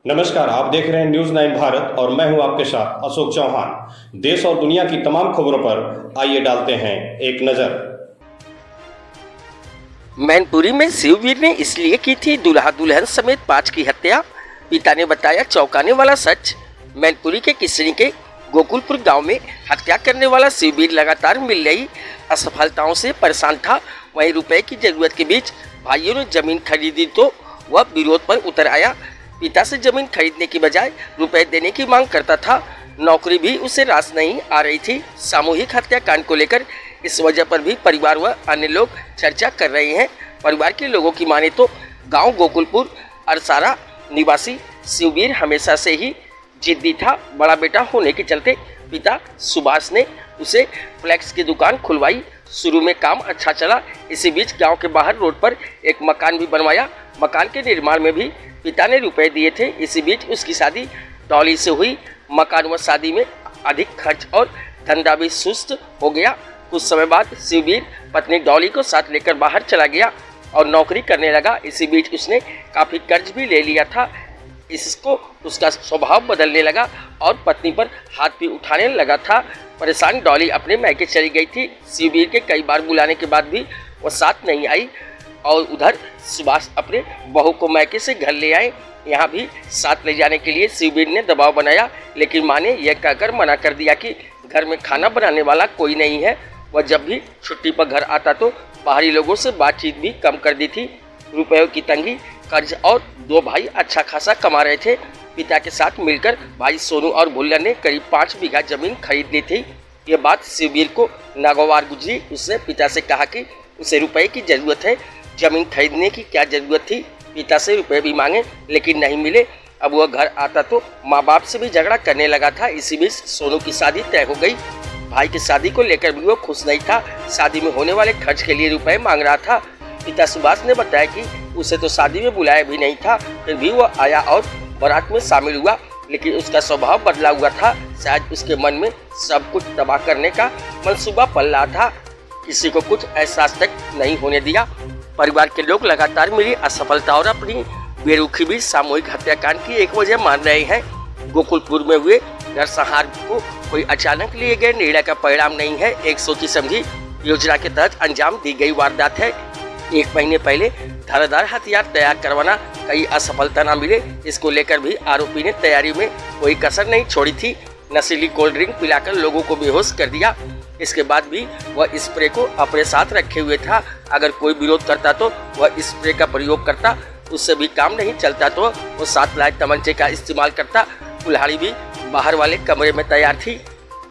नमस्कार, आप देख रहे हैं न्यूज़ 9 भारत और मैं हूं आपके साथ अशोक चौहान। देश और दुनिया की तमाम खबरों पर आइए डालते हैं एक नजर। मैनपुरी में शिववीर ने इसलिए की थी दूल्हा दुल्हन समेत 5 की हत्या। पिता ने बताया चौंकाने वाला सच। मैनपुरी के किसनी के गोकुलपुर गांव में हत्या करने वाला शिववीर लगातार मिल रही असफलताओं से परेशान था। वहीं रुपए की जरूरत के बीच भाइयों ने जमीन खरीदी तो वह विरोध पर उतर आया। पिता से जमीन खरीदने की बजाय रुपए देने की मांग करता था। नौकरी भी उसे रास नहीं आ रही थी। सामूहिक हत्याकांड को लेकर इस वजह पर भी परिवार व अन्य लोग चर्चा कर रहे हैं। परिवार के लोगों की माने तो गांव गोकुलपुर अरसारा निवासी शिववीर हमेशा से ही जिद्दी था। बड़ा बेटा होने के चलते पिता सुभाष ने उसे फ्लैक्स की दुकान खुलवाई। शुरू में काम अच्छा चला। इसी बीच गांव के बाहर रोड पर एक मकान भी बनवाया। मकान के निर्माण में भी पिता ने रुपए दिए थे। इसी बीच उसकी शादी डॉली से हुई। मकान व शादी में अधिक खर्च और धंधा भी सुस्त हो गया। कुछ समय बाद शिववीर पत्नी डॉली को साथ लेकर बाहर चला गया और नौकरी करने लगा। इसी बीच उसने काफ़ी कर्ज भी ले लिया था। इसको उसका स्वभाव बदलने लगा और पत्नी पर हाथ भी उठाने लगा था। परेशान डॉली अपने मैके चली गई थी। शिववीर के कई बार बुलाने के बाद भी वह साथ नहीं आई और उधर सुभाष अपने बहू को मैके से घर ले आए। यहाँ भी साथ ले जाने के लिए शिववीर ने दबाव बनाया, लेकिन माँ ने यह कहकर मना कर दिया कि घर में खाना बनाने वाला कोई नहीं है। वह जब भी छुट्टी पर घर आता तो बाहरी लोगों से बातचीत भी कम कर दी थी। रुपयों की तंगी, कर्ज और 2 भाई अच्छा खासा कमा रहे थे। पिता के साथ मिलकर भाई सोनू और भुल्लर ने करीब 5 बीघा जमीन खरीद ली थी। ये बात शिववीर को नागवार गुजरी। उसने पिता से कहा कि उसे रुपए की ज़रूरत है। जमीन खरीदने की क्या ज़रूरत थी। पिता से रुपए भी मांगे लेकिन नहीं मिले। अब वह घर आता तो माँ बाप से भी झगड़ा करने लगा था। इसी बीच सोनू की शादी तय हो गई। भाई की शादी को लेकर भी वो खुश नहीं था। शादी में होने वाले खर्च के लिए रुपए मांग रहा था। पिता सुभाष ने बताया कि उसे तो शादी में बुलाया भी नहीं था, फिर भी वह आया और बारात में शामिल हुआ। लेकिन उसका स्वभाव बदला हुआ था। शायद उसके मन में सब कुछ तबाह करने का मंसूबा पल रहा था। किसी को कुछ एहसास तक नहीं होने दिया। परिवार के लोग लगातार मिली असफलता और अपनी बेरुखी भी सामूहिक हत्याकांड की एक वजह मान रहे हैं। गोकुलपुर में हुए नरसंहार को कोई अचानक लिए गए निर्णय का परिणाम नहीं है। एक सोची समझी योजना के तहत अंजाम दी गई वारदात है। 1 महीने पहले धारदार हथियार तैयार करवाना, कई असफलता न मिले, इसको लेकर भी आरोपी ने तैयारी में कोई कसर नहीं छोड़ी थी। नशीली कोल्ड ड्रिंक पिलाकर लोगों को बेहोश कर दिया। इसके बाद भी वह स्प्रे को अपने साथ रखे हुए था। अगर कोई विरोध करता तो वह स्प्रे का प्रयोग करता। उससे भी काम नहीं चलता तो वो साथ लाए तमंचे का इस्तेमाल करता। कुल्हाड़ी भी बाहर वाले कमरे में तैयार थी।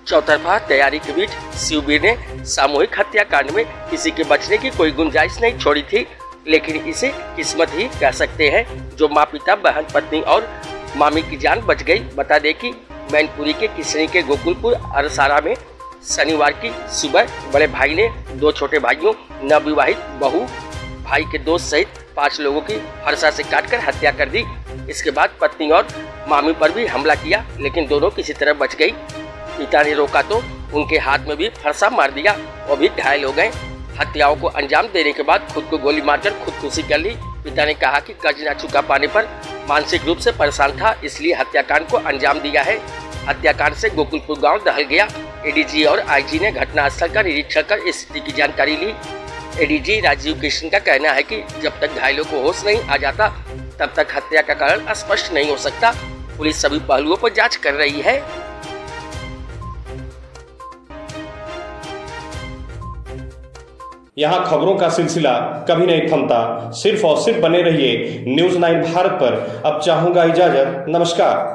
चौतरफा तैयारी के बीच शिववीर ने सामूहिक हत्याकांड में किसी के बचने की कोई गुंजाइश नहीं छोड़ी थी। लेकिन इसे किस्मत ही कह सकते हैं, जो माँ पिता बहन पत्नी और मामी की जान बच गई। बता दें कि मैनपुरी के किसनी के गोकुलपुर अरसारा में शनिवार की सुबह बड़े भाई ने 2 छोटे भाइयों, नवविवाहित बहू, भाई के दोस्त सहित 5 लोगों की फरसा से काटकर हत्या कर दी। इसके बाद पत्नी और मामी पर भी हमला किया, लेकिन दोनों किसी तरह बच गई। पिता ने रोका तो उनके हाथ में भी फरसा मार दिया। वो भी घायल हो गए। हत्याओं को अंजाम देने के बाद खुद को गोली मारकर खुदकुशी कर ली। पिता ने कहा कि कर्ज न चुका पाने पर मानसिक रूप से परेशान था, इसलिए हत्याकांड को अंजाम दिया है। हत्याकांड से गोकुलपुर गांव दहल गया। एडीजी और आईजी ने घटनास्थल का निरीक्षण कर स्थिति की जानकारी ली। एडीजी राजीव कृष्ण का कहना है कि जब तक घायलों को होश नहीं आ जाता तब तक हत्या का कारण स्पष्ट नहीं हो सकता। पुलिस सभी पहलुओं पर जांच कर रही है। यहाँ खबरों का सिलसिला कभी नहीं थमता। सिर्फ और सिर्फ बने रहिए न्यूज़ 9 भारत पर। अब चाहूंगा इजाजत। नमस्कार।